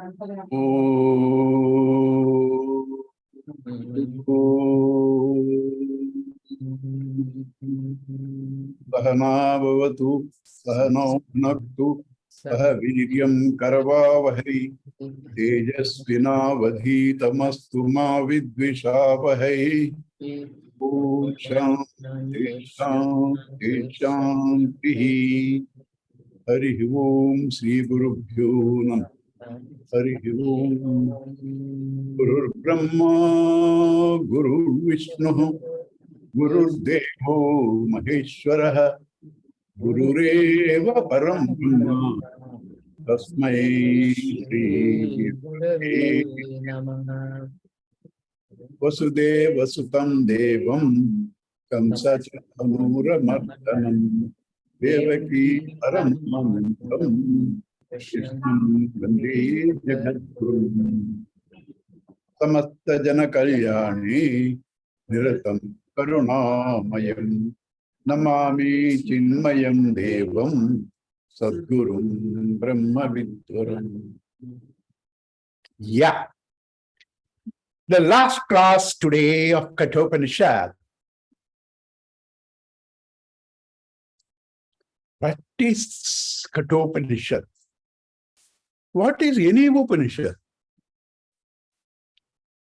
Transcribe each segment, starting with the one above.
Sahana bhavatu, sahano bhunaktu, sah viryam karvavahai, tejasvinavadhitamastu ma vidvishavahai. Om Shanti Shanti Shanti. Hari Om Sri Gurubhyo Namah. Hari Om. Gurur Brahma, Gurur Vishnu, Gurur Devo Maheshwara, Gurureva Param Brahma, Tasmai Shri Gurave Namaha. Vasudeva Sutam Devam Kamsachatanuramartanam Devaki Paramamam Krishnam Vande Jagadgurum Samasta Jana Kalyani Niratam Karunamayam Namami Chinmayam Devam Sadgurum Brahma Vidwaram. Yeah. The last class today of Kathopanishad. What is Kathopanishad? What is any Upanishad?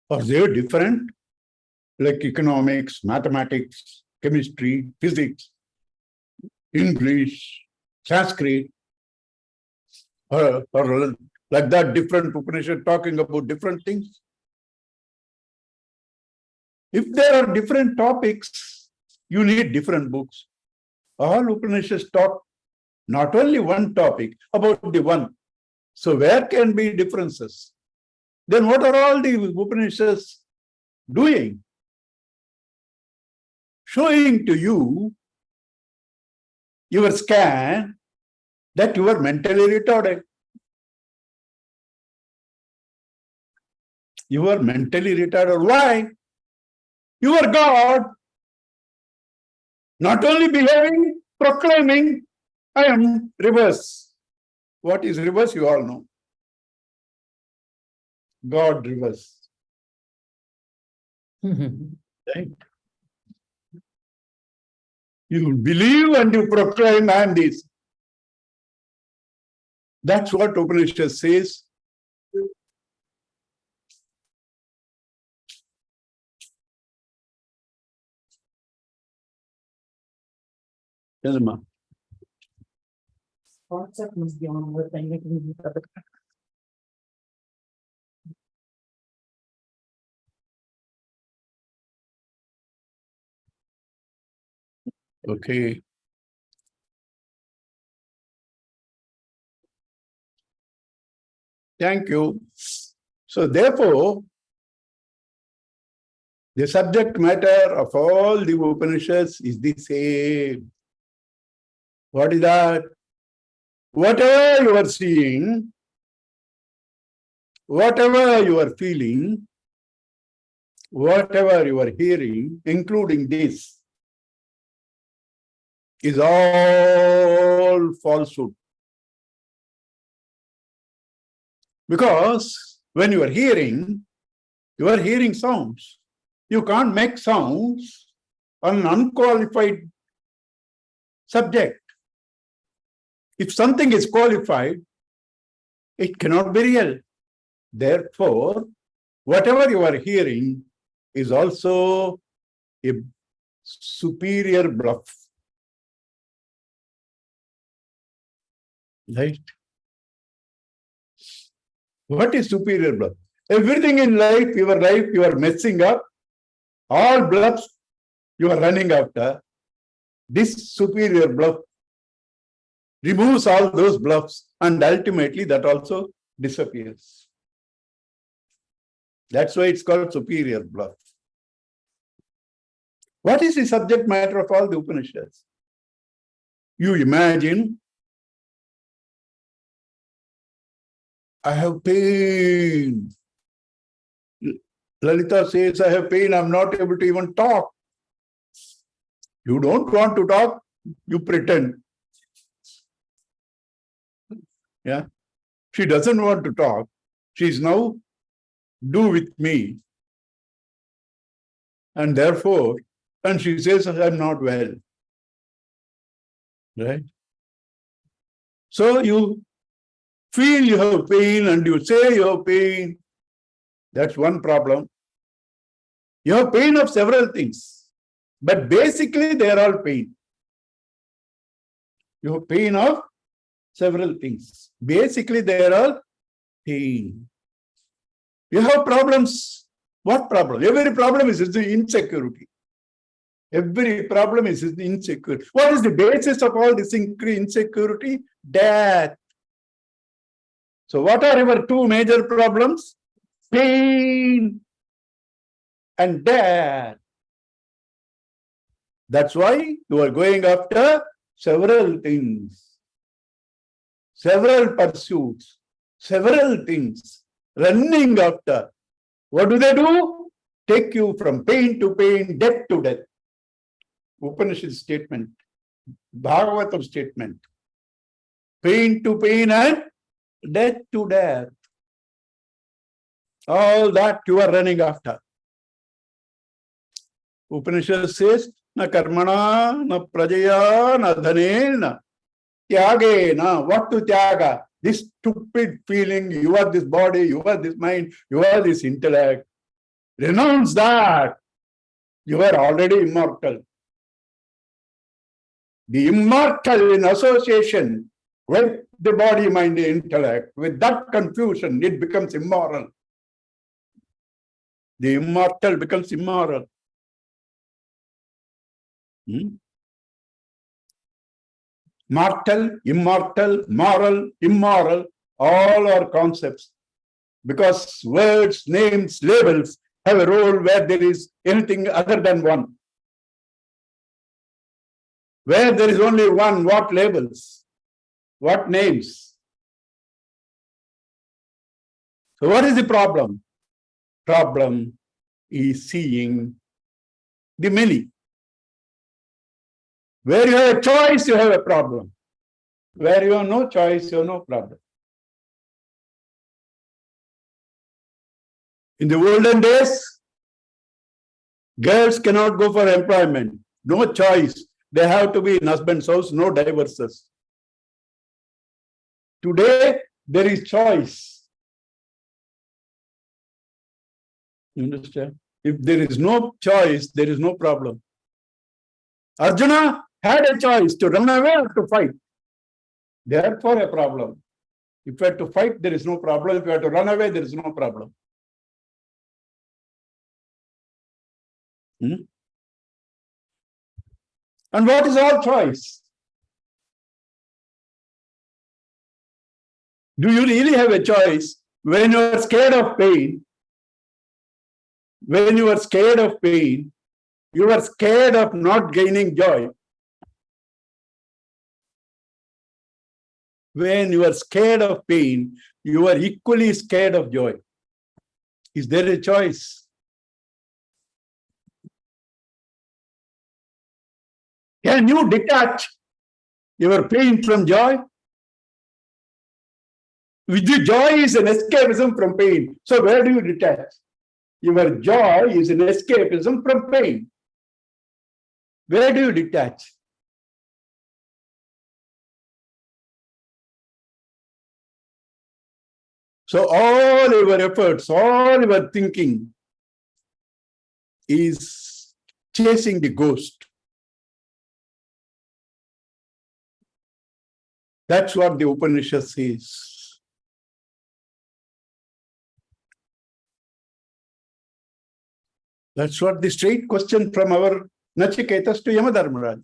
Are they different? Like economics, mathematics, chemistry, physics, English, Sanskrit, or like that different Upanishad talking about different things? If there are different topics, you need different books. All Upanishads talk not only one topic, about the one. So where can be differences? Then what are all the Upanishads doing? Showing to you your scan that you are mentally retarded. You are mentally retarded. Why? You are God. Not only behaving, proclaiming, I am reverse. What is reverse? You all know. God reverse. Right? You believe and you proclaim, I am this. That's what Upanishad says. Yes, ma. WhatsApp must be on with anything. Okay. Thank you. So therefore, the subject matter of all the Upanishads is the same. What is that? Whatever you are seeing, whatever you are feeling, whatever you are hearing, including this, is all falsehood. Because when you are hearing sounds. You can't make sounds on an unqualified subject. If something is qualified, it cannot be real. Therefore, whatever you are hearing is also a superior bluff. Right? What is superior bluff? Everything in life, you are messing up. All bluffs you are running after. This superior bluff removes all those bluffs and ultimately that also disappears. That's why it's called superior bluff. What is the subject matter of all the Upanishads? You imagine, I have pain. Lalita says, I have pain, I'm not able to even talk. You don't want to talk, you pretend. Yeah. She doesn't want to talk. She is now do with me. And therefore, and she says, I'm not well. Right? So you feel you have pain and you say you have pain. That's one problem. You have pain of several things. But basically, they are all pain. You have pain of several things. Basically, they are all pain. You have problems. What problem? Every problem is the insecurity. Every problem is insecurity. What is the basis of all this insecurity? Death. So what are your two major problems? Pain and death. That's why you are going after several things, several pursuits, several things, running after. What do? Take you from pain to pain, death to death. Upanishad statement, Bhagavatam statement. Pain to pain and death to death. All that you are running after. Upanishad says, na karmana, na prajaya, na dhanena, tyagena. What to tyaga? This stupid feeling, you are this body, you are this mind, you are this intellect. Renounce that. You are already immortal. The immortal in association with the body, mind, the intellect, with that confusion, it becomes immoral. The immortal becomes immoral. Mortal, immortal, moral, immoral, all are concepts. Because words, names, labels have a role where there is anything other than one. Where there is only one, what labels? What names? So what is the problem? Problem is seeing the many. Where you have a choice, you have a problem. Where you have no choice, you have no problem. In the olden days, girls cannot go for employment. No choice. They have to be in husband's house, no divorces. Today, there is choice. You understand? If there is no choice, there is no problem. Arjuna had a choice to run away or to fight. Therefore, a problem. If you have to fight, there is no problem. If you have to run away, there is no problem. And what is our choice? Do you really have a choice when you are scared of pain? When you are scared of pain, you are scared of not gaining joy. When you are scared of pain, you are equally scared of joy. Is there a choice? Can you detach your pain from joy? With the joy is an escapism from pain. So where do you detach? Your joy is an escapism from pain. Where do you detach? So all your efforts, all your thinking is chasing the ghost. That's what the Upanishad says. That's what the straight question from our Nachiketas to Yamadharmaraj.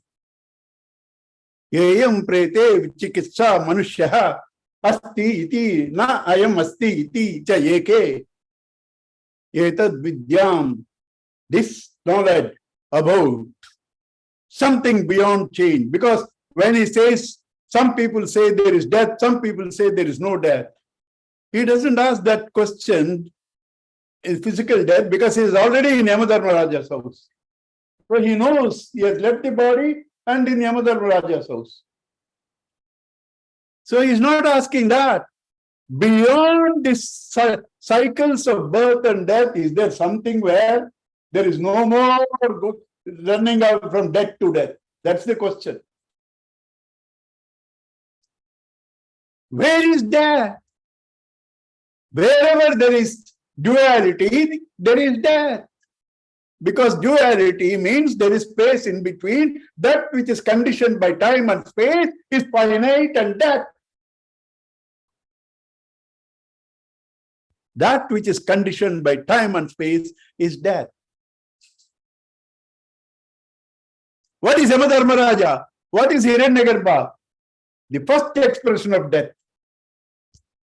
Yeyam prete vichikitsa manushyaha asti iti na ayam asti iti cha yeke. Etad vidyam, this knowledge about something beyond change. Because when he says, some people say there is death, some people say there is no death. He doesn't ask that question in physical death because he is already in Yamadharmaraja's house. So he knows he has left the body and in Yamadharmaraja's house. So he is not asking that. Beyond these cycles of birth and death, is there something where there is no more running out from death to death? That's the question. Where is death? Wherever there is duality, there is death. Because duality means there is space in between. That which is conditioned by time and space is finite and death. That which is conditioned by time and space is death. What is Yamadharmaraja? What is Hiranyagarbha? The first expression of death.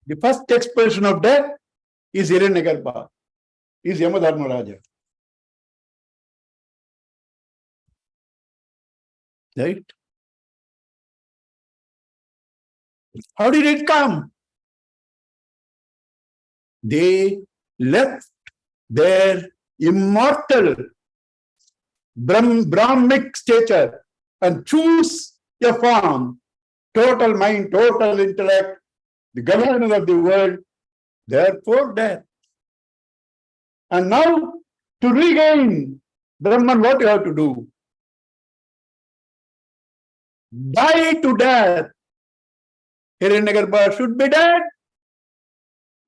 The first expression of death is Hiranyagarbha, is Yamadharmaraja. Right? How did it come? They left their immortal Brahmic stature and choose a form, total mind, total intellect, the governor of the world, therefore death. And now to regain Brahman, what you have to do? Die to death. Hiranyagarbha should be dead.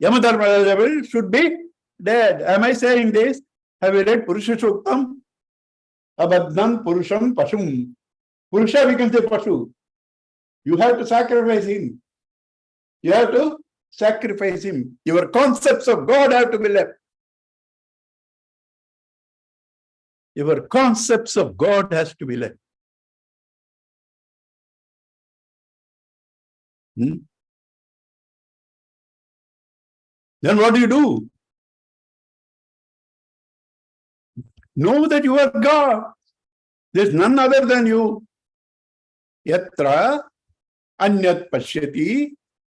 Yamadharmaraja should be dead. Am I saying this? Have you read Purusha Shuktam? Abadnan Purusham Pashum. Purusha becomes a Pashu. You have to sacrifice him. You have to sacrifice him. Your concepts of God have to be left. Your concepts of God has to be left. Then what do? Know that you are God. There is none other than you. Yatra anyat pashyati,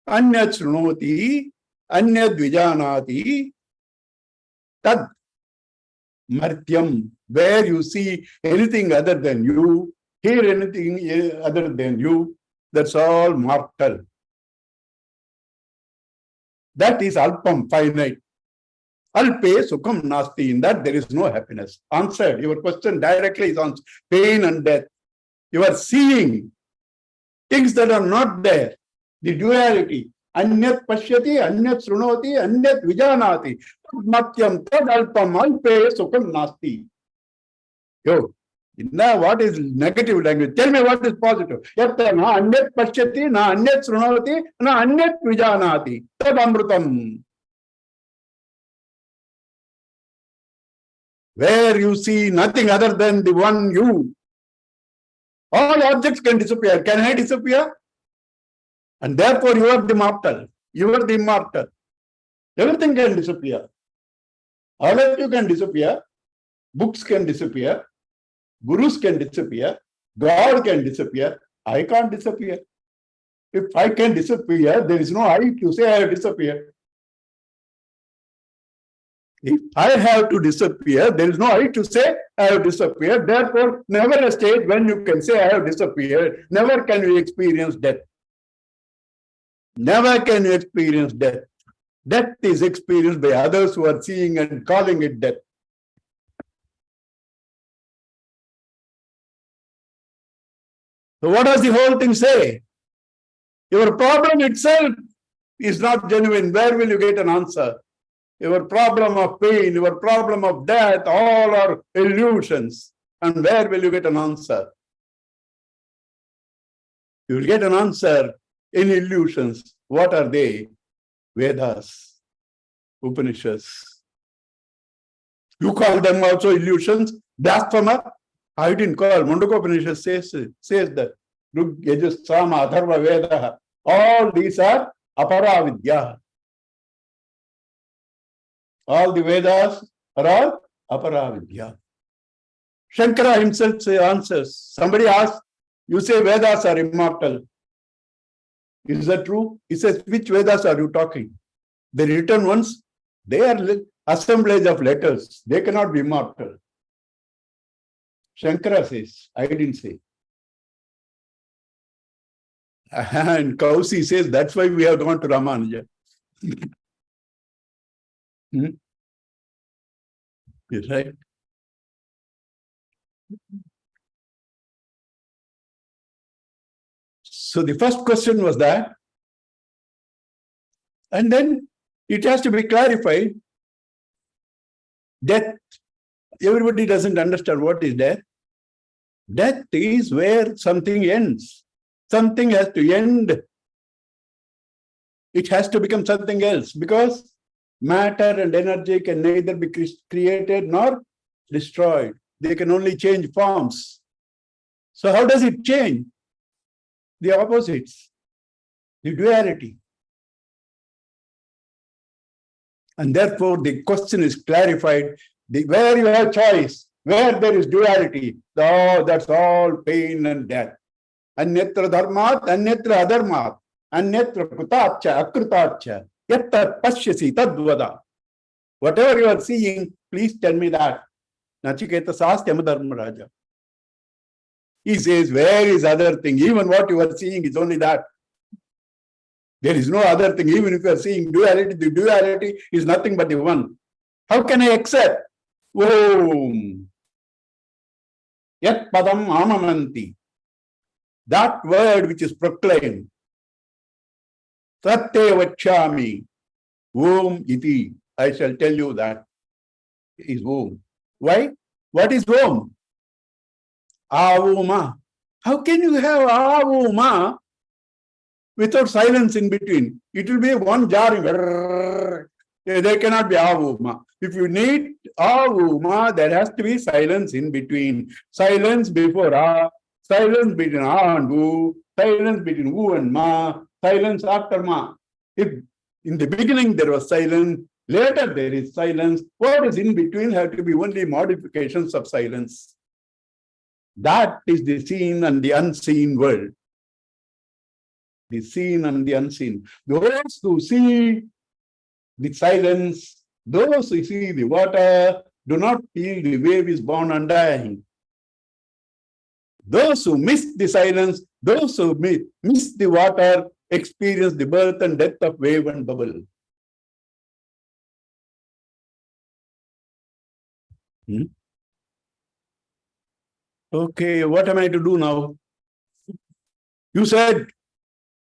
anyat shrunoti, anyat vijanati, tad martyam. Where you see anything other than you, hear anything other than you, that's all mortal. That is alpam, finite. Alpe sukham nasti. In that there is no happiness. Answered. Your question directly is on pain and death. You are seeing things that are not there. The duality. Anyat pashyati, anyat shrunoti, anyat vijanati. Matyam tad alpam alpe sukham nasti. Yo. Now, what is negative language? Tell me what is positive. Yatta na anyat pashyati, na anyat shrunoti, na anyat vijanati. Tad amrutam. Where you see nothing other than the one you. All objects can disappear. Can I disappear? And therefore you are the mortal. You are the immortal. Everything can disappear. All of you can disappear. Books can disappear. Gurus can disappear. God can disappear. I can't disappear. If I can disappear, there is no I to say I have disappeared. If I have to disappear, there is no I to say I have disappeared. Therefore, never a state when you can say I have disappeared. Never can you experience death. Never can you experience death. Death is experienced by others who are seeing and calling it death. So what does the whole thing say? Your problem itself is not genuine. Where will you get an answer? Your problem of pain, your problem of death, all are illusions. And where will you get an answer? You will get an answer in illusions. What are they? Vedas, Upanishads. You call them also illusions? Blasphemer? I didn't call. Mundakopanishad says that. Rug, Yajus, Sama, Atharva, Veda. All these are aparavidya. All the Vedas are all aparavidya. Shankara himself answers. Somebody asks, you say Vedas are immortal. Is that true? He says, which Vedas are you talking? The written ones, they are assemblage of letters. They cannot be immortal. Shankara says, I didn't say. And Kausi says, that's why we have gone to Ramanuja. Yes, right? So the first question was that. And then it has to be clarified. Death. Everybody doesn't understand what is death. Death is where something ends. Something has to end. It has to become something else because matter and energy can neither be created nor destroyed. They can only change forms. So how does it change? The opposites, the duality. And therefore the question is clarified. Where you have choice, where there is duality, that's all pain and death. Anyatra dharmat, anyatra adharmat, anyatra kutacha, akrutacha, yatta pashyasi tadvada. Whatever you are seeing, please tell me that. Nachiketa sastyam dharmaraja. He says, where is other thing? Even what you are seeing is only that. There is no other thing. Even if you are seeing duality, the duality is nothing but the one. How can I accept? Om. Yat padam amamanti. That word which is proclaimed. Satte vachami. Om iti. I shall tell you that is Om. Why? What is Om? Avuma. How can you have Avuma without silence in between? It will be one jarring. There cannot be Avuma. If you need Avuma, there has to be silence in between. Silence before A, silence between A and U, silence between U and Ma, silence after Ma. If in the beginning there was silence, later there is silence, what is in between have to be only modifications of silence. That is the seen and the unseen world. The seen and the unseen. Those who see the silence, those who see the water, do not feel the wave is born and dying. Those who miss the silence, those who miss the water, experience the birth and death of wave and bubble. Okay, what am I to do now? You said,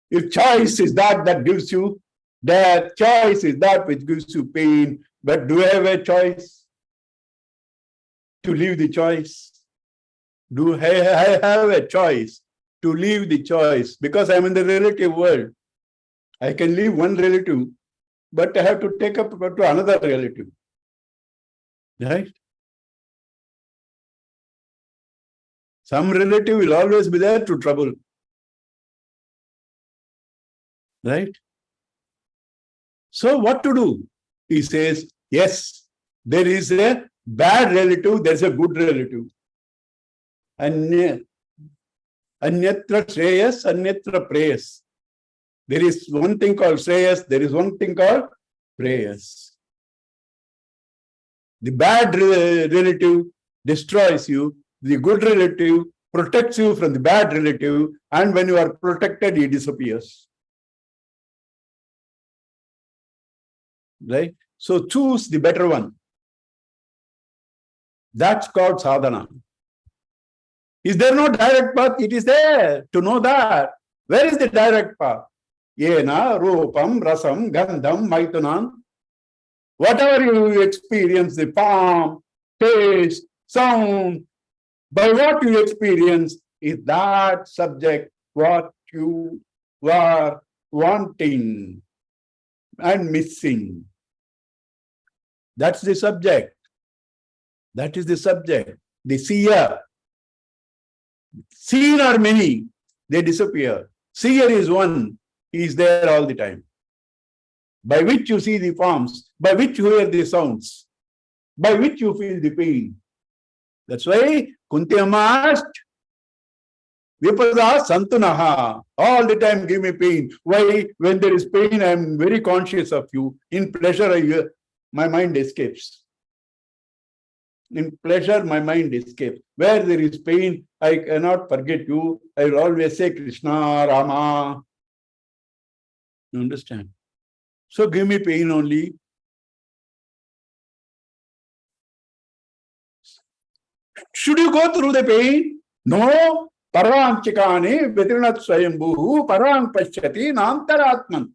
if choice is that gives you death, choice is that which gives you pain, but do I have a choice to leave the choice? Do I have a choice to leave the choice? Because I'm in the relative world. I can leave one relative, but I have to take up to another relative. Right? Some relative will always be there to trouble. Right? So what to do? He says, yes, there is a bad relative, there's a good relative. Anyatra shreyas, anyatra preyas. There is one thing called shreyas, there is one thing called preyas. The bad relative destroys you, the good relative protects you from the bad relative, and when you are protected, he disappears. Right? So choose the better one. That's called sadhana. Is there no direct path? It is there to know that. Where is the direct path? Yena, rupam, rasam, gandham, maitunan. Whatever you experience, the form, taste, sound, by what you experience is that subject what you are wanting and missing. That's the subject. That is the subject. The seer. Seen are many, they disappear. Seer is one, he is there all the time. By which you see the forms, by which you hear the sounds, by which you feel the pain. That's why Kunti Amma asked, Vipada Santunaha, all the time give me pain. Why? When there is pain, I am very conscious of you. In pleasure, my mind escapes. In pleasure, my mind escapes. Where there is pain, I cannot forget you. I will always say Krishna, Rama. You understand? So give me pain only. Should you go through the pain? No. Parvanchikani vidrinat swayambhu parvang pashyati nantaratman.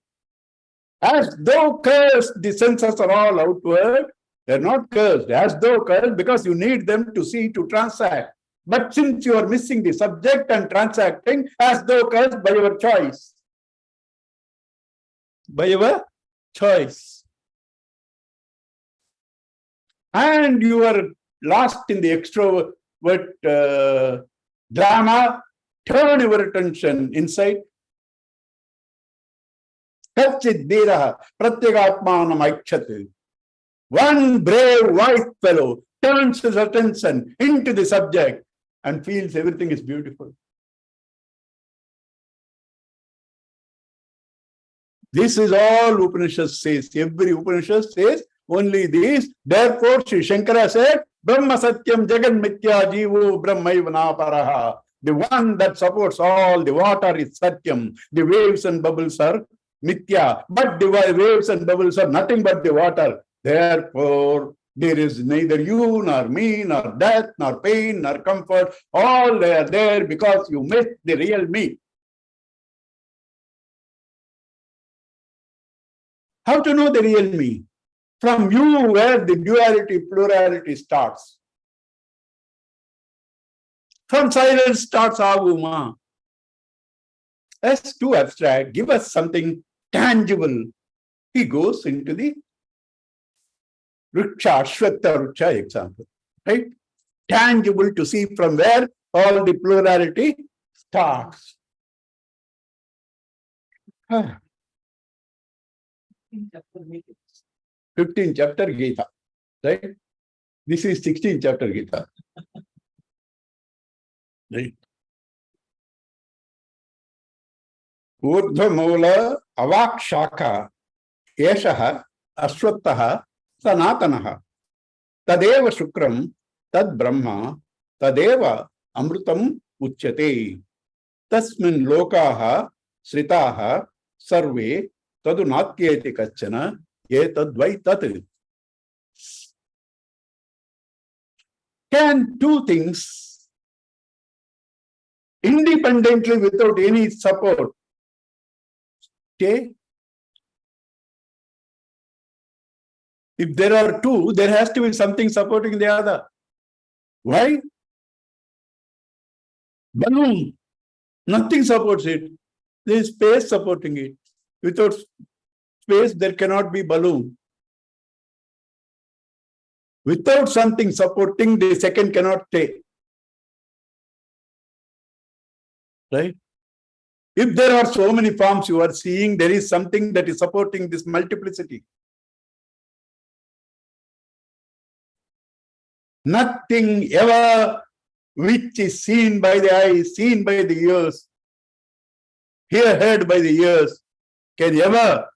As though cursed, the senses are all outward. They're not cursed, as though cursed, because you need them to see, to transact. But since you are missing the subject and transacting, as though cursed by your choice. By your choice. And you are lost in the extrovert drama. Turn your attention inside. One brave white fellow turns his attention into the subject and feels everything is beautiful. This is all Upanishad says. Every Upanishad says only this. Therefore, Sri Shankara said, Brahma Satyam Jagan Mithya Jivo Brahmaiva Paraha. The one that supports all the water is Satyam. The waves and bubbles are Mithya. But the waves and bubbles are nothing but the water. Therefore, there is neither you, nor me, nor death, nor pain, nor comfort. All they are there because you missed the real me. How to know the real me? From you, where the duality, plurality starts. From silence starts Avuma. That's too abstract. Give us something tangible. He goes into the Ruksha, Ashwatha Ruksha example. Right? Tangible to see from where all the plurality starts. 15th chapter Gita. Right? This is 16th chapter Gita. Right? Urdhva avakshaka eshaha ashwattaha sanatanaha tadeva shukram tad brahma tadeva amrutam uchyate tasmin lokaha sritaha sarve tadu natyeti kachana etadvai tat. Can two things independently without any support stay? If there are two, there has to be something supporting the other. Why? Balloon, nothing supports it. There is space supporting it. Without space, there cannot be balloon. Without something supporting, the second cannot stay. Right? If there are so many forms you are seeing, there is something that is supporting this multiplicity. Nothing ever which is seen by the eyes, seen by the ears, heard by the ears, can ever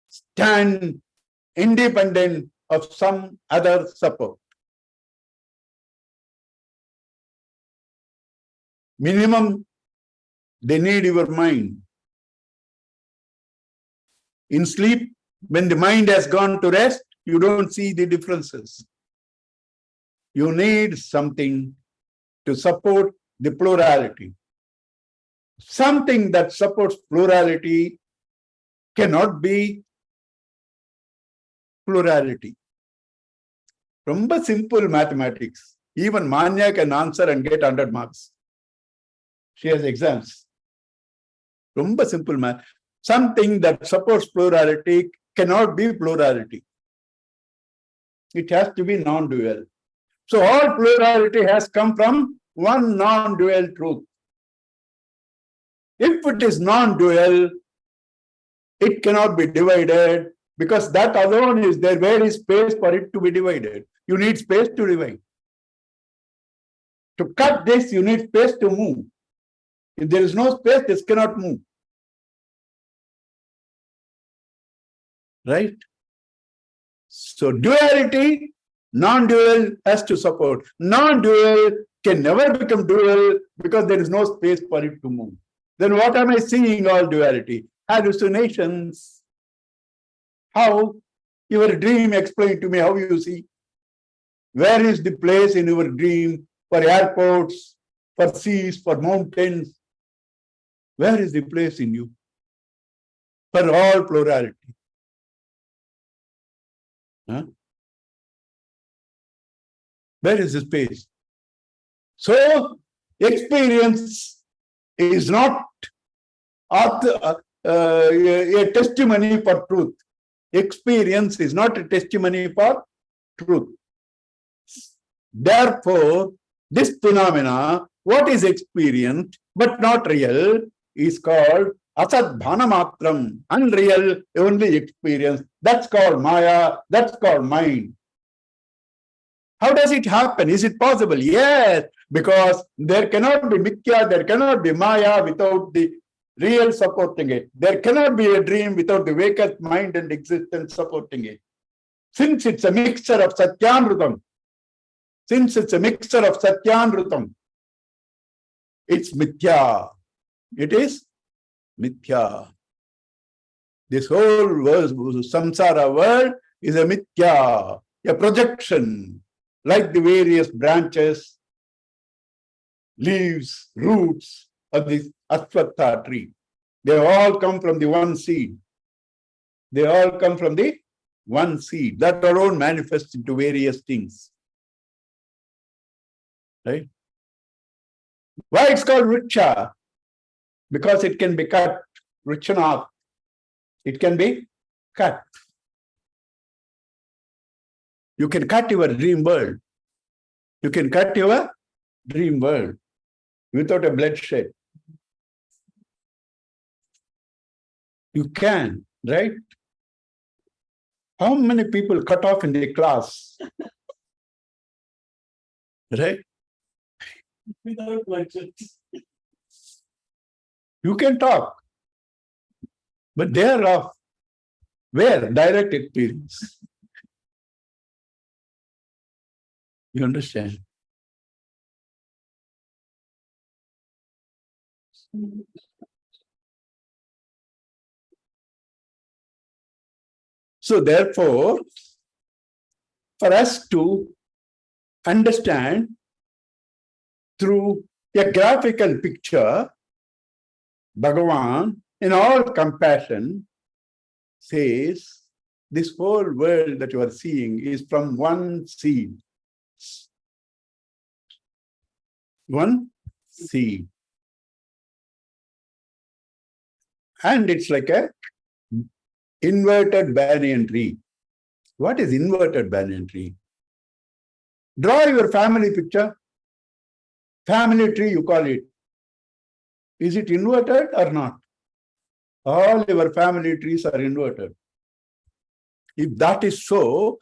stand independent of some other support. Minimum, they need your mind. In sleep, when the mind has gone to rest, you don't see the differences. You need something to support the plurality. Something that supports plurality cannot be plurality. Romba simple mathematics. Even Manya can answer and get 100 marks. She has exams. Romba simple math. Something that supports plurality cannot be plurality. It has to be non-dual. So all plurality has come from one non-dual truth. If it is non-dual, it cannot be divided because that alone is there. Where is space for it to be divided? You need space to divide. To cut this, you need space to move. If there is no space, this cannot move. Right? So duality, non-dual has to support. Non-dual can never become dual because there is no space for it to move. Then what am I seeing all duality? Hallucinations. How? Your dream, explain to me how you see. Where is the place in your dream for airports, for seas, for mountains? Where is the place in you? For all plurality. Huh? Where is the space? So, experience is not a testimony for truth. Experience is not a testimony for truth. Therefore, this phenomena, what is experienced but not real, is called asad bhanamatram, unreal, only experience. That's called maya, that's called mind. How does it happen? Is it possible? Yes, because there cannot be mithya, there cannot be maya without the real supporting it. There cannot be a dream without the wakest mind and existence supporting it. Since it's a mixture of Satyanrutam, it's mithya. It is mithya. This whole world, samsara world, is a mithya, a projection, like the various branches, leaves, roots of this Ashwatha tree. They all come from the one seed. They all come from the one seed. That alone manifests into various things. Right? Why it's called Vriksha? Because it can be cut. Vrikshanath. It can be cut. You can cut your dream world. You can cut your dream world without a bloodshed. You can, right? How many people cut off in the class? Right? Without bloodshed. You can talk. But they are off. Where? Direct experience. You understand? So therefore, for us to understand through a graphical picture, Bhagavan, in all compassion, says, this whole world that you are seeing is from one seed. One seed. And it's like a inverted banyan tree. What is inverted banyan tree? Draw your family picture. Family tree, you call it. Is it inverted or not? All your family trees are inverted. If that is so,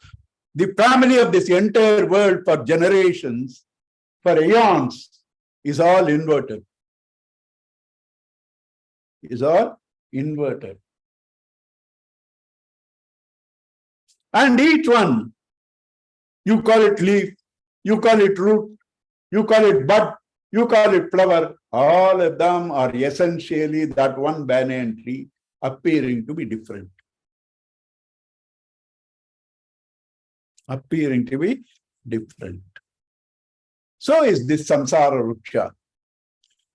the family of this entire world for generations, for eons, is all inverted. Is all inverted. And each one, you call it leaf, you call it root, you call it bud, you call it flower, all of them are essentially that one banyan tree appearing to be different. Appearing to be different. So is this samsara vriksha.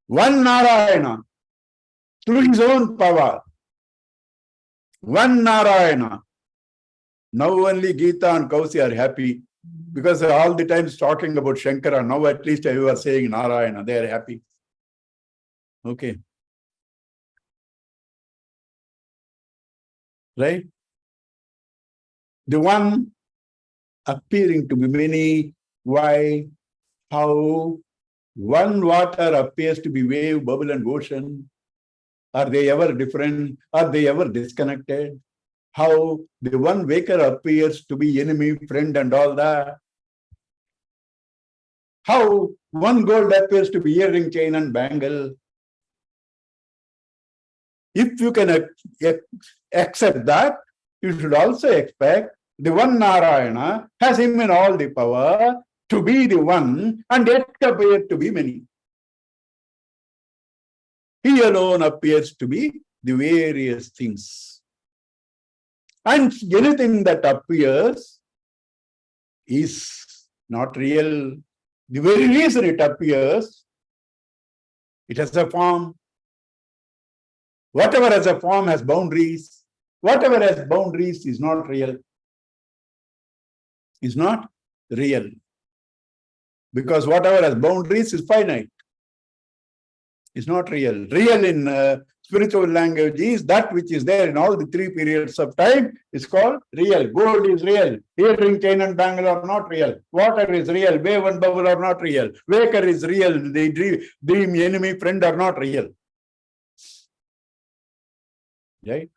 One Narayana, through his own power, one Narayana. Now only Gita and Kausi are happy because all the time talking about Shankara. Now at least you are saying Narayana, they are happy. Okay. Right? The one appearing to be many, why, how, one water appears to be wave, bubble, and ocean. Are they ever different? Are they ever disconnected? How the one waker appears to be enemy, friend, and all that. How one gold appears to be earring, chain, and bangle. If you can accept that, you should also expect the one Narayana has him in all the power to be the one and yet appear to be many. He alone appears to be the various things. And anything that appears is not real. The very reason it appears, it has a form. Whatever has a form has boundaries. Whatever has boundaries is not real. Is not real. Because whatever has boundaries is finite. It's not real. Real in spiritual language is that which is there in all the three periods of time is called real. Gold is real. Earring, chain and bangle are not real. Water is real. Wave and bubble are not real. Waker is real. The dream enemy, friend are not real. Right?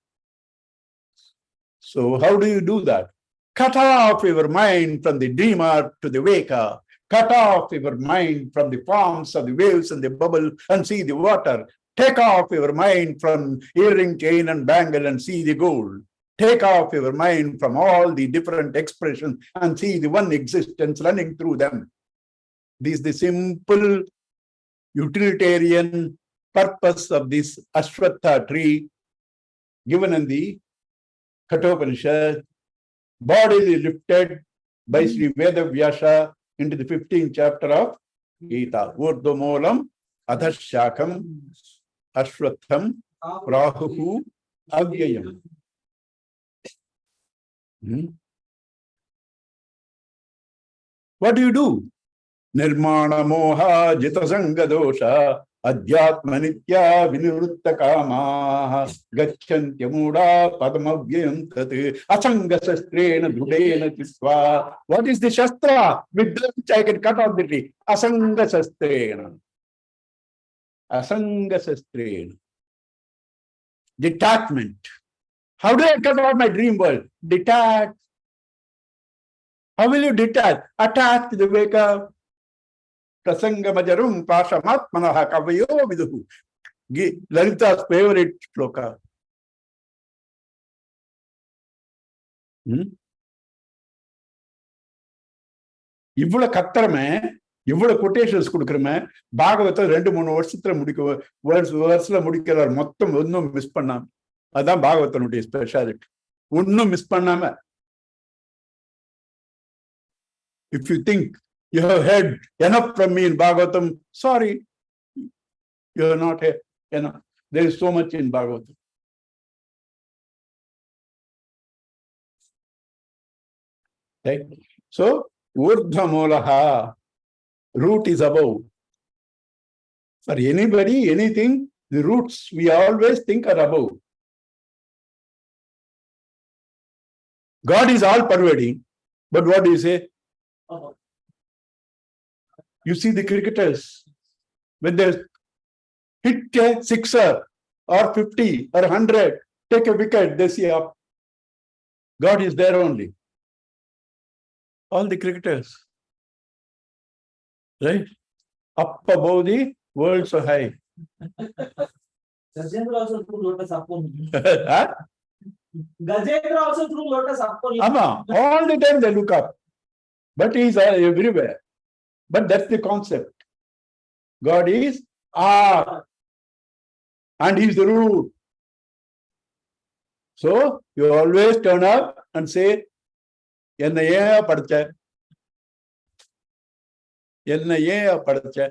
So how do you do that? Cut off your mind from the dreamer to the waker. Cut off your mind from the forms of the waves and the bubble and see the water. Take off your mind from earring, chain and bangle and see the gold. Take off your mind from all the different expressions and see the one existence running through them. This is the simple utilitarian purpose of this Ashwatha tree given in the Kathopanishad, bodily lifted by Sri Veda Vyasa into the 15th chapter of Gita. Urdhvamolam adhashakam ashwatham prahuhu avyayam. What do? Nirmana moha jitasanga dosha adhyatma nitya vinirutta kama gacchantya muda padamavyam tat asanga shastrena dhudena tisva. What is the shastra? With which I can cut off the tree. Asanga shastrena. Asanga shastrena. Detachment. How do I cut off my dream world? Detach. How will you detach? Attach to the wake-up. Prasangamajarum pashamatmanaha kavayo viduhu. Lalita's favorite shloka. இவ்வளவு கத்துறமே, இவ்வளவு quotations கொடுக்குறமே, பாகவத்தை 2-3 வருஷத்துல முடிக்கிறார். மொத்தம் ஒன்னும் miss பண்ணாம. அதுதான் பாகவதனுடைய speciality. ஒன்னும் miss பண்ணாம. If you think you have heard enough from me in Bhagavatam, sorry, you are not here. Enough. There is so much in Bhagavatam. Right? So, Urdhvamolaha, root is above. For anybody, anything, the roots we always think are above. God is all pervading, but what do you say? You see the cricketers, when they hit a sixer or 50 or 100, take a wicket, they see up. God is there only. All the cricketers. Right? Up above the world so high. Gajendra also threw lotus up only. Huh? Gajendra also threw lotus up only. All the time they look up. But he is everywhere. But that's the concept. God is and he is the root. So you always turn up and say, Enna yen padicha? Enna yen padicha?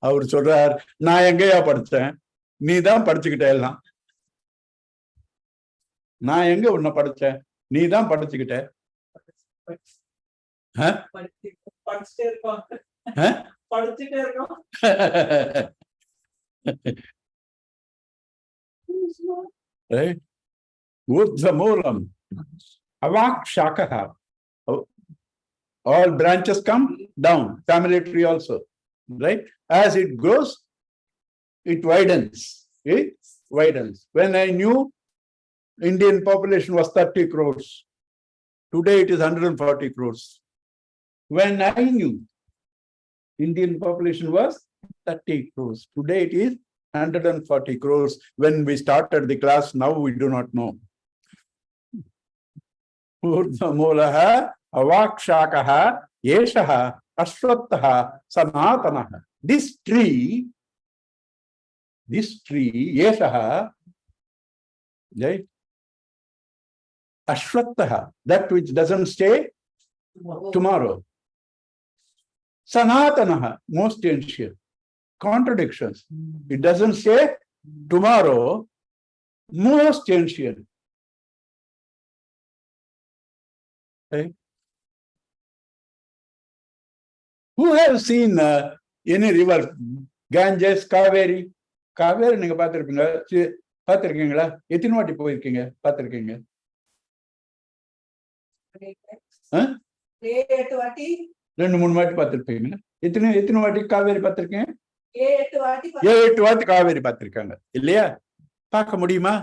அவர் சொல்றார், நான் எங்கேயா படிச்சேன்? நீ தான் படிச்சுக்கிட்ட எல்லாம். நான் எங்க உன்னை படிச்சேன்? நீ தான் படிச்சுக்கிட்ட. Right? Urdhvamolam avakshakaha. All branches come down. Family tree also. Right? As it grows, it widens. It widens. When I knew Indian population was 30 crores. Today it is 140 crores. When I knew Indian population was 30 crores. Today it is 140 crores. When we started the class, now we do not know. Urdhvamolaha avakshakaha yeshaha ashwattaha sanatanaha. This tree this tree, Yeshaha, right? Ashwattaha, that which doesn't stay tomorrow. Sanatanaha, most ancient. Contradictions. It doesn't say tomorrow, most ancient. Okay. Who has seen any river? Ganges, Kaveri? Kaveri நீங்க பார்த்திருப்பீங்க. பார்த்திருக்கீங்களா? எத்தனை வாட்டி போயிருக்கீங்க? பார்த்திருக்கீங்க? 8 வாட்டி 2-3 வாட்டி பார்த்திருப்பீங்க. எத்தனை வாட்டி காவேரி பார்த்திருக்கீங்க? 8 வாட்டி 7-8 வாட்டி காவேரி பார்த்திருக்காங்க இல்லையா? பார்க்க முடியுமா?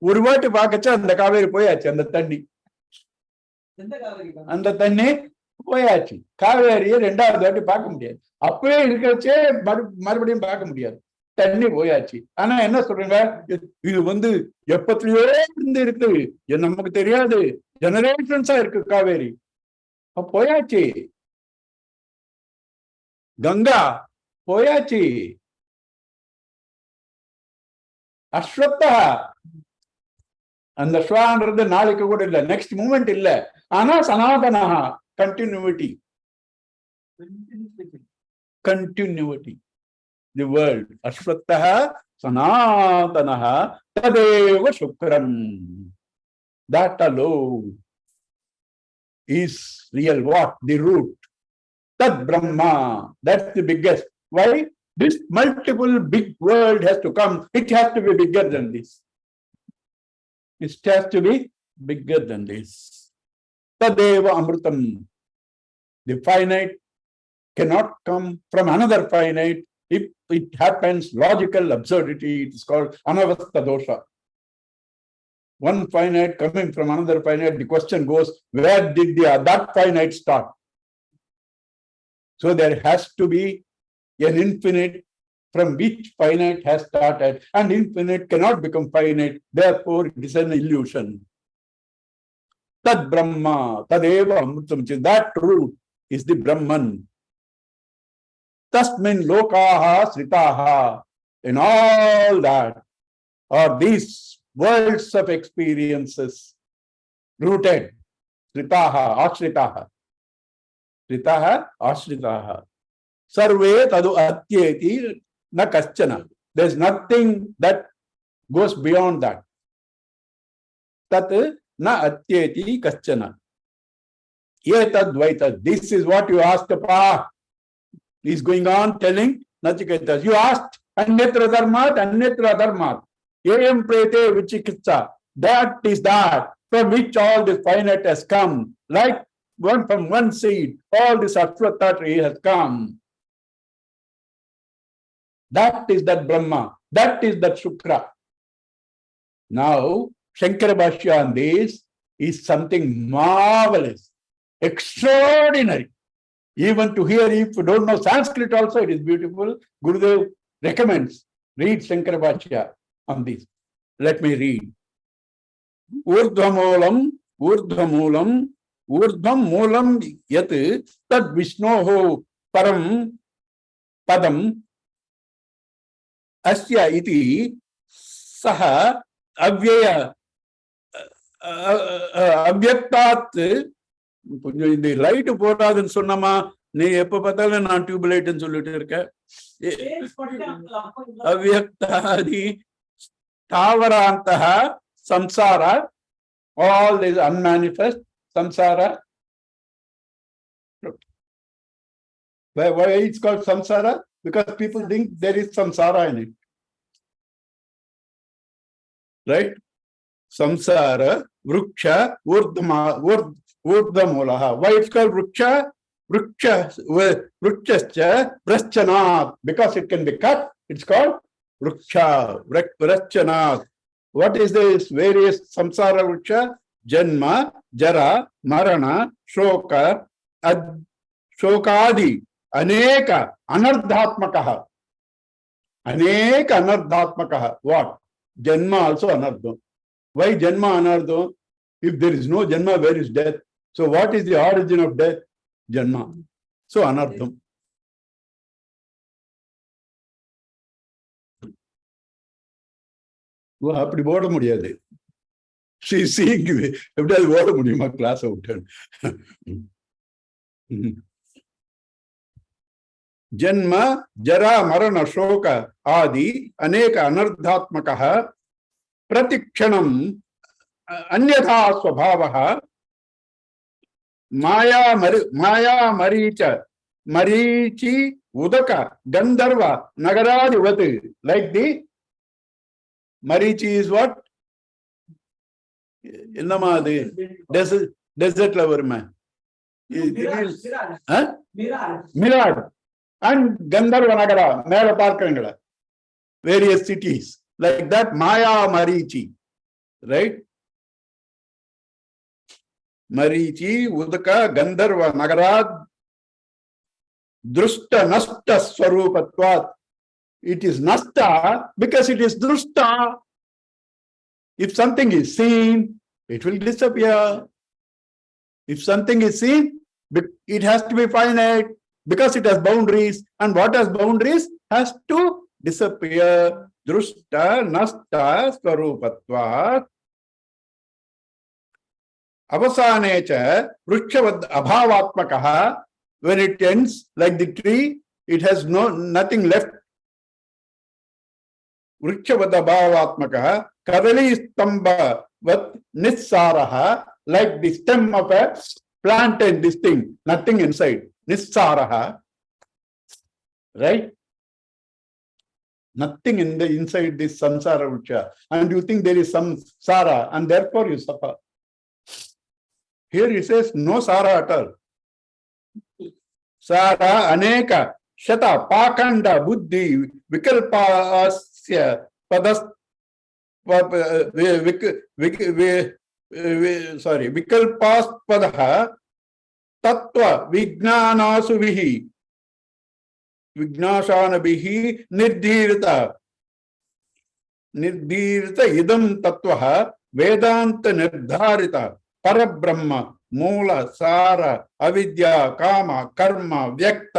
ஒரு வாட்டி பார்க்கச்சா அந்த காவேரி போயாச்சு. அந்த தண்ணி போயாச்சு. காவேரியை 2வது வாட்டி பார்க்க முடியாது. அப்பவே இருக்கிறச்சே மறுபடியும் பார்க்க முடியாது. தண்ணி போயாச்சு. ஆனா என்ன சொல்றீங்க? இது எப்பத்திலயோ இருந்து இருக்கு, நமக்கு தெரியாது, ஜெனரேஷன்ஸா இருக்கு காவேரி. போயாச்சு. கங்கா போயாச்சு. அஸ்வத்தா, அந்த ஸ்வான்றது நாளைக்கு கூட இல்ல, நெக்ஸ்ட் மூமெண்ட் இல்ல. ஆனா Sanatana, continuity. The world. Ashwattaha sanatanaha tadeva shukram. That alone is real what? The root. Tad Brahma. That's the biggest. Why? This multiple big world has to come. It has to be bigger than this. It has to be bigger than this. Tadeva amrutam. The finite cannot come from another finite. If it happens, logical absurdity, it is called anavastha dosha. One finite coming from another finite, the question goes, where did that finite start? So there has to be an infinite from which finite has started, and infinite cannot become finite, therefore it is an illusion. Tad Brahma, Tadeva Amrutam, that root is the Brahman. Tasmin lokaha sritaha. In all that are these worlds of experiences rooted. Sritaha, ashritaha. Sritaha, ashritaha. Sarve tadu atyeti na kaschana. There is nothing that goes beyond that. Tat na atyeti kaschana. Yetad dvaitad. This is what you asked, Pa. He's going on telling Nachiketas. You asked Annetra Dharmat. Ayam prete vichikitsa. That is that from which all this finite has come. Like from one seed, all this Ashwatha tree has come. That is that Brahma. That is that Shukra. Now, Shankara Bhashya on this is something marvelous, extraordinary. Even to hear, if you don't know Sanskrit also, it is beautiful. Gurudev recommends, read Shankara Bhashya on this. Let me read. Urdhvamulam yat tad Vishnoho param padam asya iti saha avyaktat. கொஞ்சம் இந்த light போடாதுன்னு சொன்னமா, நீ எப்ப பார்த்தாலும் நான் tube லைட்னு சொல்லிட்டு இருக்க. அவ்யக்தாதி தாவராந்தः samsara, all this unmanifest samsara. Why it's called samsara? Because people think there is samsara in it, right? Samsara, vruksha, urdhamulaha. Why it's called vruksha? Vrukshascha praschanat. Because it can be cut, it's called vruksha, praschanat. What is this various samsara vruksha? Janma, jara, marana, shoka, shokadi, aneka, anardhatmakaha. Aneka anardhatmakaha. What? Janma also anardham. Why janma anardham? If there is no janma, where is death? So what is the origin of death? Janma. So anardham. அப்படி ஓட முடியாது. எப்படியாவது ஓட முடியுமா class விட்டு? जन्म जरा मरण शोक आदि अनेक अनर्थात्मक प्रतिक्षणम अन्यथा स्वभावः माया मरीच मरीचि उदक गंधर्व नगरादिवत लाइक दी मरीचि इज व्हाट என்னமா அது டெசர்ட்ல வருமே மிராட் and Gandharva Nagara, மேல பார்க்கிறீங்களா various cities like that Maya Marichi, right? Marichi Udaka Gandharva Nagara Drushta Nasta Swarupatvat. It is Nasta because it is Drushta. If something is seen, it will disappear. If something is seen, it has to be finite because it has boundaries, and what has boundaries has to disappear. Drushta nasta swarupatvat. Avasanecha vrukshavad abhavatmakaha. When it ends like the tree, it has nothing left. Vrukshavad abhavatmakaha kadali stamba vat nissaraha, like the stem of a plant and this thing, nothing inside. Nissaraha, right? Nothing in the inside this samsara vriksha, and you think there is some sara, and therefore you suffer. Here he says no sara at all. Sara aneka shata pakanda buddhi vikalpasya padas vikalpaspadaha तत्व विज्ञानासुभिः विज्ञाशानभिः निर्धीरित इदं तत्वः वेदांत निर्धारित परब्रह्म मूल सार अविद्या काम कर्म व्यक्त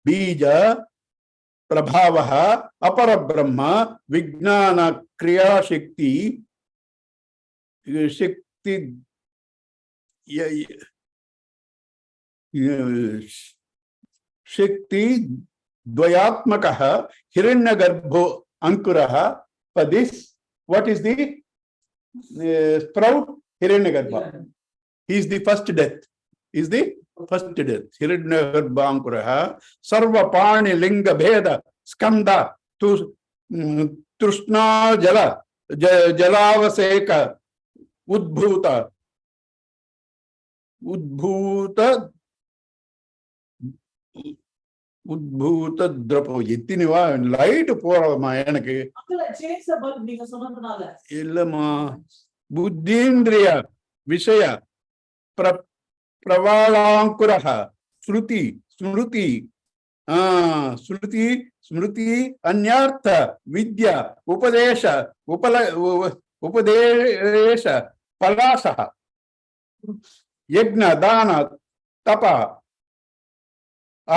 बीज प्रभावः अपरब्रह्म विज्ञान क्रिया शक्ति शक्ति द्वयात्मकः हिरण्यगर्भो अंकुरः. For this, what is the sprout? Hiranyagarbha. He is the first death. Is the first death. Hiranyagarbha ankurah. Sarva pani linga bheda skanda trishna jala jalavaseka udbhuta உத்பூத திரபோ எத்தினிவா லைட் போறமா எனக்கு இல்லம்மா. புத்தீந்திரிய விஷய பிரவாளாங்குரஹ ஸ்ருதி ஸ்மிருதி ஸ்ருதி ஸ்மிருதி அந்யார்த்த வித்யா உபதேச உபதேச பலாசஹ यज्ञ दान तप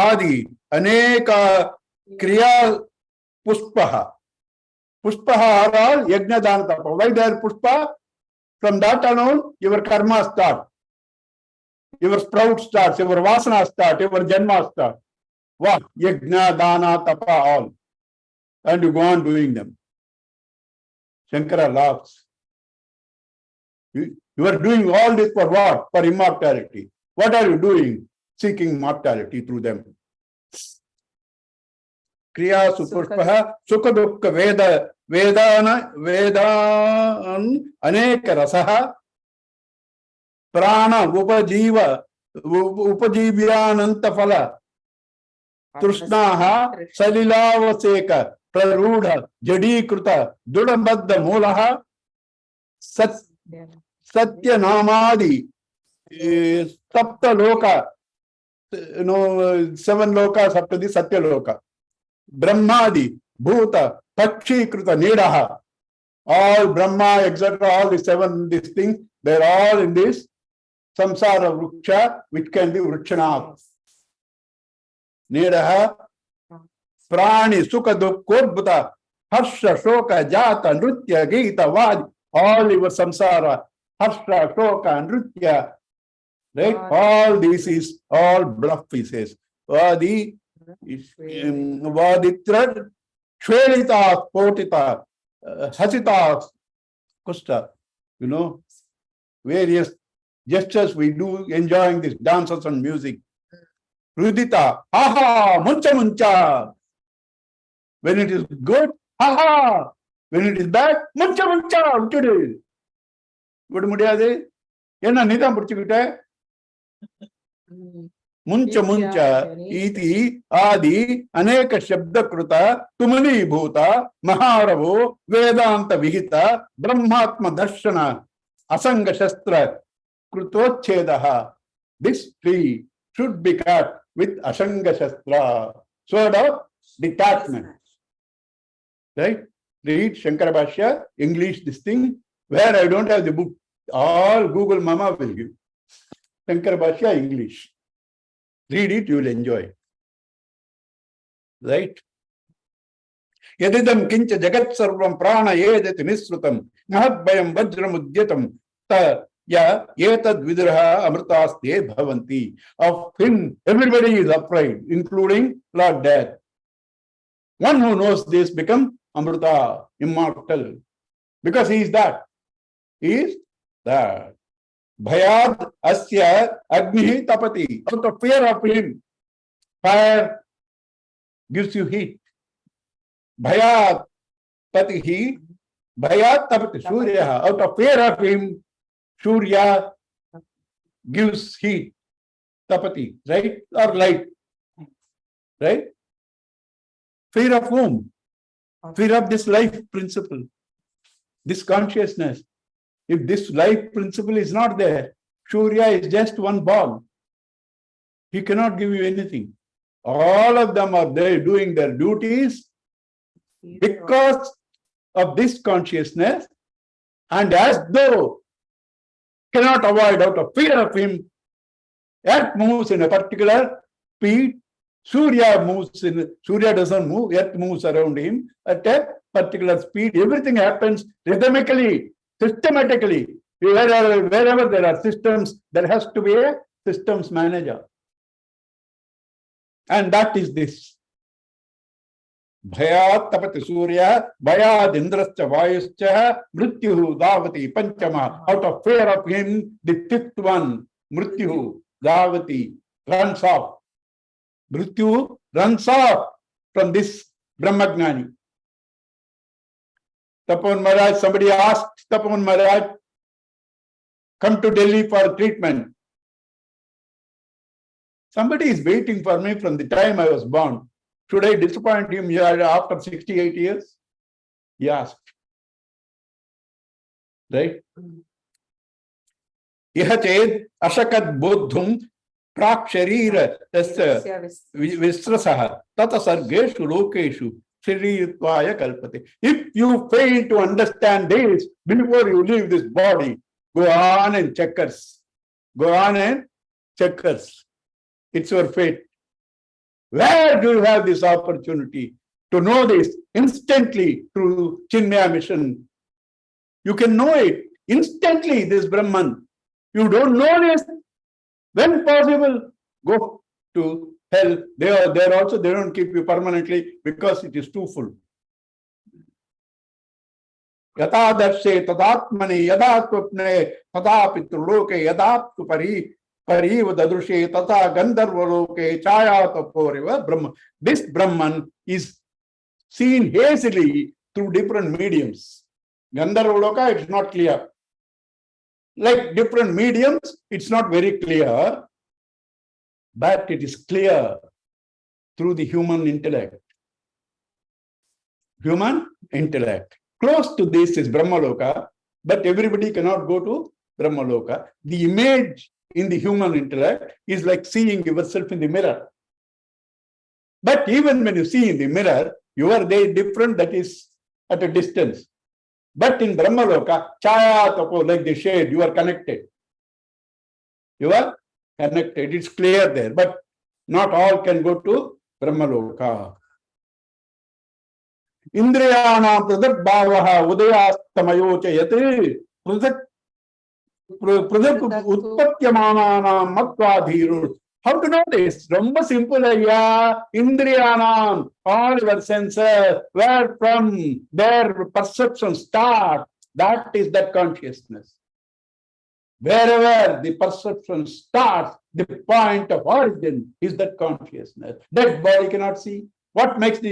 आदि अनेक क्रिया पुष्पः are all yajna dana tapa. Why they are pushpa? From that alone your karma start, your sprout starts, your vasana start, your janma start. What? Yajna dana tapa all, and you go on doing them. Shankara laughs. You are doing all this for what? For immortality. What are you doing? Seeking mortality through them. Kriya supushpaha sukha dukkha vedan aneka rasaha prana upajivyananta phala trishnaha salilavaseka prarudha jadikruta dudabadda mulaha सत्य नामादि सप्त लोका, seven lokas up to the satya loka, brahmadi bhuta pakshīkrita nīdaha, all brahma etc, all the seven these things, they're all in this samsara vriksha, which can be vrikshanath. Nīdaha prani sukha dukkhodbhuta Harsha, Shoka, Jata, Nritya, Gita, Vaj, all your samsara, Harsha, Shoka, Nritya, right? All this is all bluff, he says. Vadi, Vaditra, Shvelita, Potita, Hasita, Kusta, various gestures we do enjoying this dances and music. Rudita, aha, muncha muncha. When it is good, aha. When it is bad, muncha muncha. Today. விட முடியாது என்ன நீதான் பிடிச்சுக்கிட்ட ಮುಂಚ ಮುಂಚ ಇತಿ ಆದಿ ಅನೇಕ ಶಬ್ದಕೃತ ತುಮಲೀಭೂತ ಮಹಾರವೋ ವೇದಾಂತ ವಿಹಿತ ಬ್ರಹ್ಮಾತ್ಮ ದರ್ಶನ ಅಸಂಗ ಶಸ್ತ್ರ ಕೃತೋಚ್ಛೇದ this tree should be cut with asanga shastra, sword of detachment. Right? Read Shankara Bhashya, English, this thing, where I don't have the book. All Google Mama will give. Shankara Bhashya, English. Read it, you will enjoy. Right? Yadidam kincha jagat sarvam prana yedati nisrutam mahadbayam vajramuddyatam ta ya yetad vidraha amritaste bhavanti. Of him, everybody is afraid, including Lord Death. One who knows this becomes amrita, immortal. Because he is that. He is that. Bhayad asya agnihi tapati. Out of fear of him, fire gives you heat. Bhayad patihi, bhayad tapati. Surya, out of fear of him, Surya gives heat. Tapati, right? Or light. Right? Fear of whom? Fear of this life principle, this consciousness. If this life principle is not there, Surya is just one ball. He cannot give you anything. All of them are there doing their duties because of this consciousness, and as though cannot avoid out of fear of him, earth moves in a particular speed. Surya doesn't move, earth moves around him at a particular speed. Everything happens rhythmically, systematically. Wherever there are systems, there has to be a systems manager. And that is this. Bhayat tapati Surya, Bhayad Indrascha Vayuscha, Mrityuhu Davati Panchama. Out of fear of him, the fifth one, Mrityuhu Davati, runs off. Mrityu runs off from this Brahmagnani. Tapan Maharaj, somebody asked Tapan Maharaj, come to Delhi for treatment. Somebody is waiting for me from the time I was born. Should I disappoint him here after 68 years? He asked. Right? Ihathed ashakat bodhum Prak Sharira Visrasaha Tata Sargeshu Lokeshu Sharitvaya Kalpate. If you fail to understand this before you leave this body, go on and checkers. Go on and checkers. It's your fate. Where do you have this opportunity to know this instantly through Chinmaya mission? You can know it instantly, this Brahman. You don't know this. When possible, go to hell. There also, they don't keep you permanently because it is too full. Yata darshe tadatmani yadatupne tadapitruloke yadatku pariva dadrushe tata gandharvaloke chayataporiva Brahman. This Brahman is seen hazily through different mediums. Gandharvaloka, it's not clear. Like different mediums, it's not very clear, but it is clear through the human intellect. Human intellect. Close to this is Brahmaloka, but everybody cannot go to Brahmaloka. The image in the human intellect is like seeing yourself in the mirror. But even when you see in the mirror, you are there different, that is at a distance. But in Brahmaloka, chaya tapo, like the shade, you are connected. You are connected. It's clear there. But not all can go to Brahmaloka. Indriyanam pradak bhavaha udayastamayocha yat pradak utpatyamananam mattvadhirur. How to know this? ரொம்ப simple ஐயா. Indriyanam, all your senses, where from their perception start, that is that consciousness. Wherever the perception starts, the point of origin is that consciousness. That body cannot see. What makes the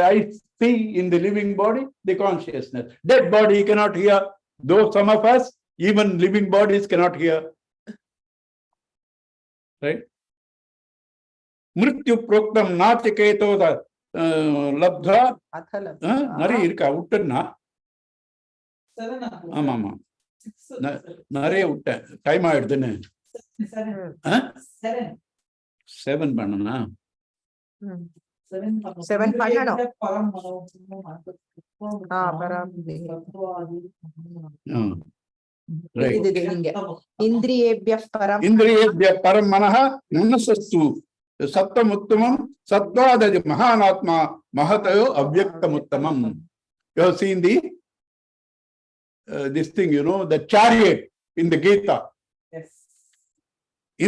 eye see in the living body? The consciousness. Dead body cannot hear. Though some of us, even living bodies cannot hear. Right? Mrityu proktam natiketo labdha. Nari irka uttanna. ஆமா நிறைய விட்டேன். Time ஆயிடுதுன்னு 7 பண்ணனா 7 பண்ணணும். இந்திரியேபியः பரம் மனः மனசஸ்து சத்வமுத்தமம் சத்வாதஜ மகானாத்மா மகதயோ அவ்யக்தமுத்தமம். You have seen this thing, the chariot in the Gita. Yes.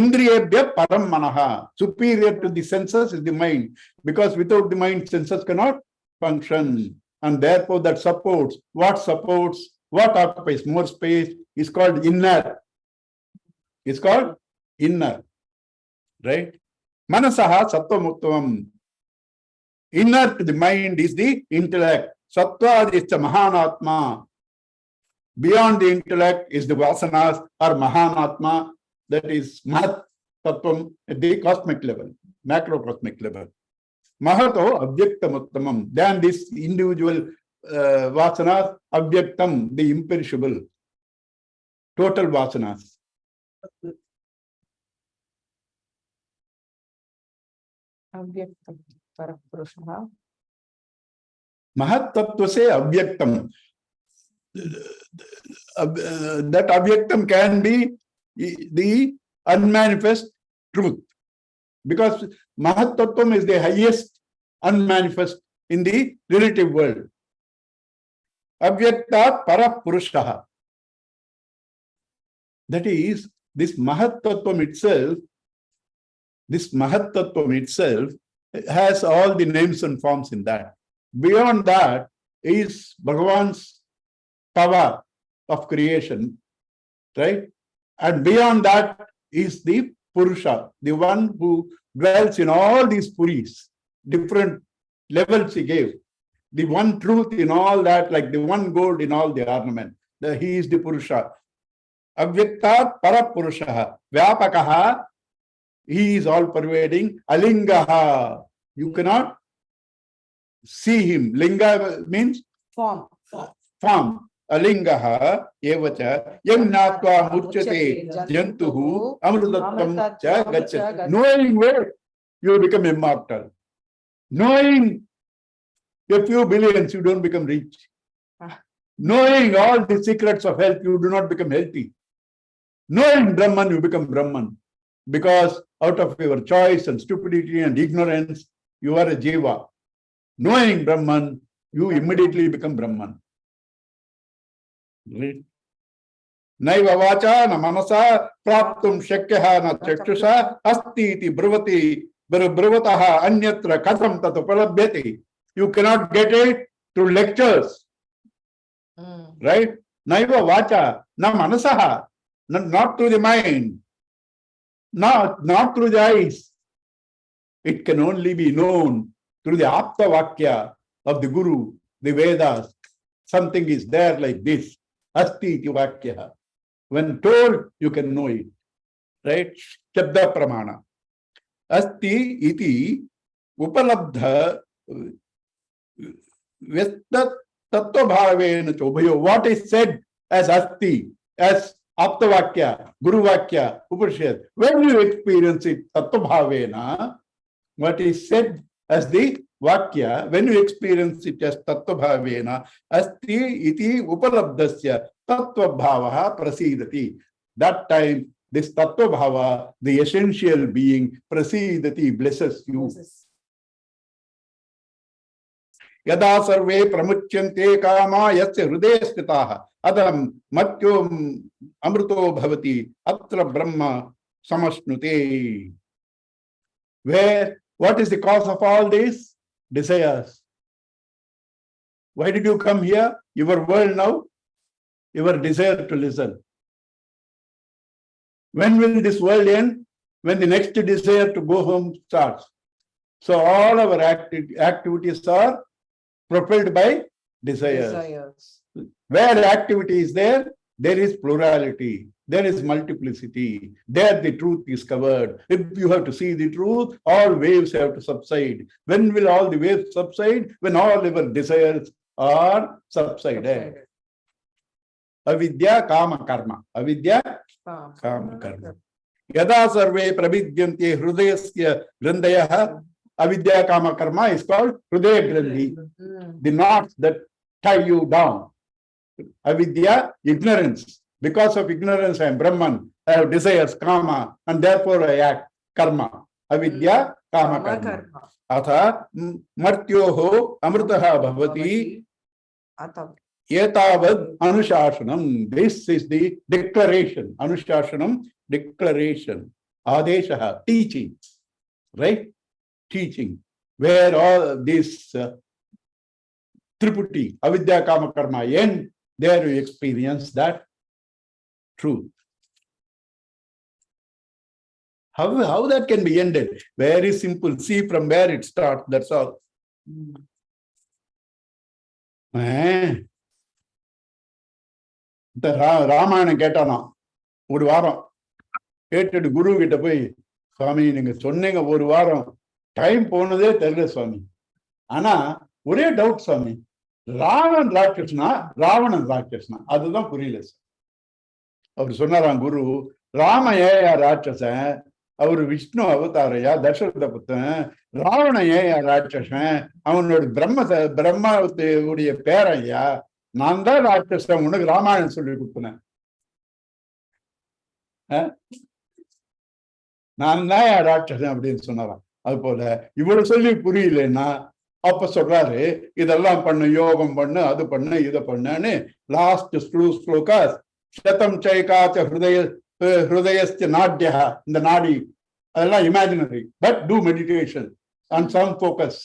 Indriyebhya param manaha. Superior to the senses is the mind. Because without the mind, senses cannot function. And therefore that supports. What occupies more space is called inner. It's called inner. Right? Manasaha sattva-muttamam. Inner to the mind is the intellect. Sattva is the mahanatma. Beyond the intellect is the vasanas or mahanatma, that is mahat tattvam at the cosmic level, macrocosmic level. Mahato avyaktamuttamam. Then this individual vasanas, avyaktam, the imperishable, total vasanas. Avyaktam parapurusha. Mahat tattva se avyaktam. That avyaktam can be the unmanifest truth, because mahat tattvam is the highest unmanifest in the relative world. Avyaktat parapurushaha. That is, this mahat tattvam itself has all the names and forms in that. Beyond that is Bhagavan's power of creation, right? And beyond that is the Purusha, the one who dwells in all these puris, different levels he gave. The one truth in all that, like the one gold in all the ornament. He is the Purusha. Avyaktat parapurushaha. Vyapakaha, he is all pervading. Alingaha, you cannot see him. Linga means Form. Alingaha evacha yam natva muchyate jantuhu amrutatvam cha gacchati. Knowing where you become immortal. Knowing a few billions, you don't become rich. Knowing all the secrets of health, you do not become healthy. Knowing Brahman, you become Brahman. Because out of your choice and stupidity and ignorance, you are a jiva. Knowing Brahman, you immediately become Brahman. Naiva vacha na manasa praptum shakyaha na chakshusha asti iti bruvati bruvataha anyatra katham tat upalabhyati. You cannot get it through lectures. Right? Naiva vacha na manasaha, not through the mind, not through the eyes. It can only be known through the apta vakya of the Guru, the Vedas. Something is there like this. Asti iti vakya. When told, you can know it. Right? Shabda pramana. Asti iti upalabdha vyastat tattva bhavena chobhayo. What is said as asti, as apta vakya, Guru vakya, Upanishad. When you experience it tattva bhavena, what is said as the vakya, when you experience it as tattva bhavena, asti iti upalabdasya tattva bhavaha prasidati. That time, this tattva bhava, the essential being, prasidati, blesses you. यदा सर्वे प्रमुच्यन्ते कामा यस्य हृदये स्थिताः अदं मत्यो अमृतो भवति अत्र ब्रह्म समश्नुते. Where, what is the cause of all this? Desires. Why did you come here? Your world now, your desire to listen. When will this world end? When the next desire to go home starts. So all our activities are propelled by desires. Desires. Where activity is there, there is plurality, there is multiplicity, there the truth is covered. If you have to see the truth, all waves have to subside. When will all the waves subside? When all our desires are subsided. Avidya kama karma. Avidya kama karma. Yada sarve prabidyanti hrudayasya grandayah. Avidya kama karma is called hrudaya grandhi. The knots that tie you down. Avidya, ignorance. Because of ignorance, I am Brahman. I have desires, kama, and therefore I act. Karma. Avidya, kama karma. Atha martyoho amritaha bhavati. Etavad anushashanam. This is the declaration. Anushashanam, declaration. Adeshaha, teaching. Right? Teaching. Where all this Triputi, avidya kama karma end, there you experience that truth. How that can be ended? Very simple. See from where it starts, that's all. இந்த ராமாயணம் கேட்டானா ஒரு வாரம் கேட்டுட்டு குரு கிட்ட போய், சுவாமி நீங்க சொன்னீங்க ஒரு வாரம், டைம் போனதே தெரியல சுவாமி. ஆனா ஒரே டவுட் சுவாமி, ராவணன் ராட்சசனா ராவணன் ராட்சசனா அதுதான் புரியல சார். அவர் சொன்னாராம் குரு, ராம ஏயா ராட்சசன், அவரு விஷ்ணு அவதாரையா, தசரத புத்தன். ராவணன் ஏயா ராட்சசன், அவனோட பிரம்மத்துடைய பேரையா. நான் தான் ராட்சசன், உனக்கு ராமாயணம் சொல்லி கொடுத்தேன். நான் தான் ராட்சசன் அப்படின்னு சொன்னாராம். அது போல இவ்வளவு சொல்லி புரியலன்னா அப்ப சொல்றாரு, இதெல்லாம் பண்ணு, யோகம் பண்ணு, அது பண்ணு, இதை பண்ணுன்னு. லாஸ்ட் ஸ்லோகா சதம் சைகாச்ச ஹிருதயஸ்ய நாட்யா. இந்த நாடி அதெல்லாம் imaginary, but to meditation and some focus.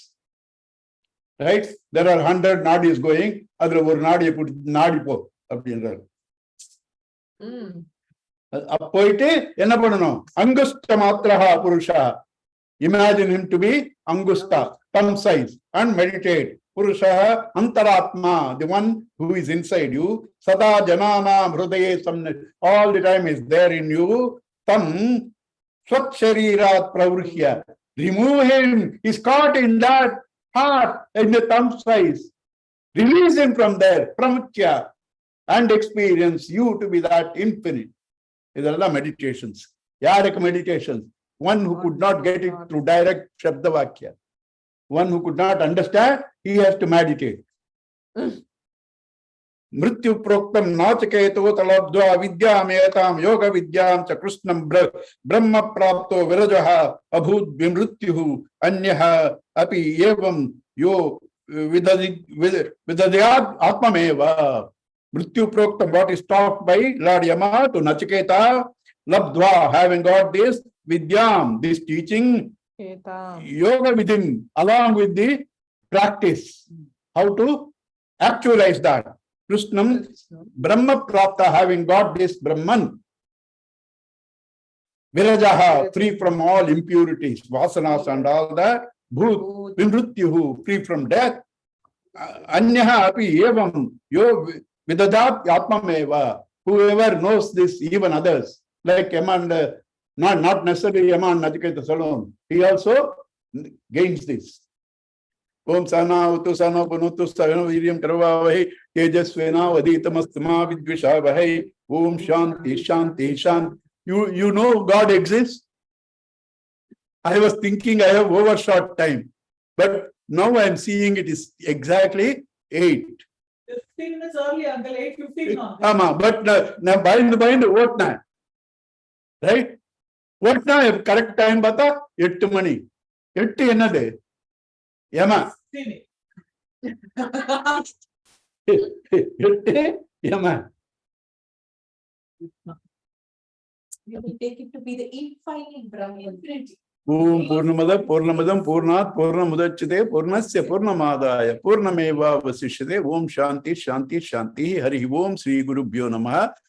Right? There are 100 நாடிஸ் கோயிங், அதுல ஒரு நாடியை பிடிச்சி நாடி போ அப்படின்றாரு. போயிட்டு என்ன பண்ணணும்? அங்குஷ்ட மாத்திரா புருஷா. Imagine him to be angusta, thumb size, and meditate. Purusha antaratma, the one who is inside you. Sada janana hrudaye samne, all the time is there in you. Tam swat sharirat pravruhya. Remove him. He's caught in that heart, in the thumb size. Release him from there, pramuchya, and experience you to be that infinite. These are the meditations. Yarika meditations. One who could not get it through direct Shabda Vakya. One who could not understand, he has to meditate. Mrityu proktam nachaketo talabdva vidyam etam yoga vidyam cha krishnam brahma prapto virajaha abhut vimrityuhu anyaha api evam yo vidadyad atmameva. Mrityu proktam, what is taught by Lord Yama to Nachiketa, labdva, having got this, vidyam, this teaching, yoga within, along with the practice, how to actualize that. Krishnam, Brahma Prapta, having got this Brahman, Virajaha, free from all impurities, vasanas and all that, Bhut, Vimrutyuhu, free from death, Anyaha api evam, yo vidadat atmameva, whoever knows this, even others, like Yaman, not necessarily Yaman Nachiketa Salon, he also gains this. Om Sana Utu Sana Punutu Savana Viryam Karvavahi Tejasvena Vadhitamastama Vidvishavahi. Om Shanti Shanti Shanti. You know God exists? I was thinking I have overshot time, but now I am seeing it is exactly 8. 15 minutes early, uncle. 8:15 now. But now bind what now? Right? What now? Correct time bata 8 மணி. 8 என்னது? Yama. ஏமா You will take it to be the infinite Brahman. Infinity. ஓம் பூர்ணமத பூர்ணமதம் பூர்ணாத் பூர்ணமுதச்யதே பூர்ணஸ்ய பூர்ணமாதாய பூர்ணமேவாவசிஷ்யதே. ஓம் சாந்தி சாந்தி சாந்தி. ஹரி ஓம். ஸ்ரீ குருப்யோ நமः.